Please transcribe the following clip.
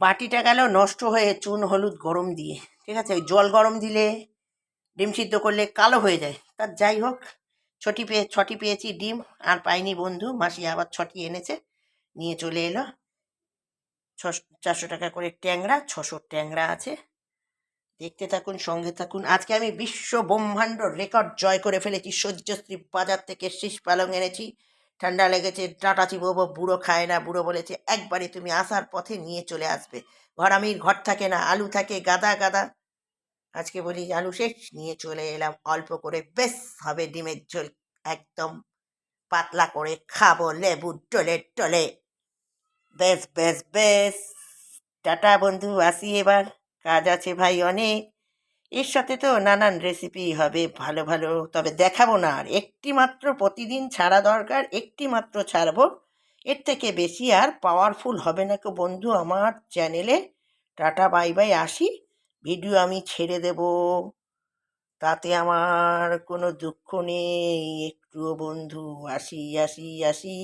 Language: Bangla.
বাটিটা গেল নষ্ট হয়ে চুন হলুদ গরম দিয়ে। ঠিক আছে, ওই জল গরম দিলে ডিম সিদ্ধ করলে কালো হয়ে যায়। তার যাই হোক, ছটি পেয়েছি ডিম, আর পাইনি বন্ধু। মাসি আবার ছটি এনেছে, নিয়ে চলে এলো। 400 টাকা করে ট্যাংরা, 600 ট্যাংরা আছে। দেখতে থাকুন, সঙ্গে থাকুন। আজকে আমি বিশ্ব ব্রহ্মাণ্ড রেকর্ড জয় করে ফেলেছি। সহ্যশ্রী বাজার থেকে শীষ পালং এনেছি। ঠান্ডা লেগেছে, টাটা চিবোবো, বুড়ো খায় না। বুড়ো বলেছে একবারে তুমি আসার পথে নিয়ে চলে আসবে। ঘর থাকে না, আলু থাকে গাদা গাদা। আজকে বলি আলু শেষ, নিয়ে চলে এলাম অল্প করে। বেশ হবে ডিমের ঝোল, একদম পাতলা করে খাবো লেবু টলে টলে। বেশ বেশ বেশ। টাটা বন্ধু, আসি এবার, কাজ আছে ভাই অনেক। এর সাথে তো নানান রেসিপি হবে ভালো ভালো, তবে দেখাবো না আর। একটি মাত্র প্রতিদিন ছাড়া দরকার, একটি মাত্র ছাড়বো। এর থেকে বেশি আর পাওয়ারফুল হবে না কো বন্ধু আমার চ্যানেলে। টাটা বাই বাই, আসি। ভিডিও আমি ছেড়ে দেব, তাতে আমার কোনো দুঃখ নেই একটুও বন্ধু। আসি আসি আসি।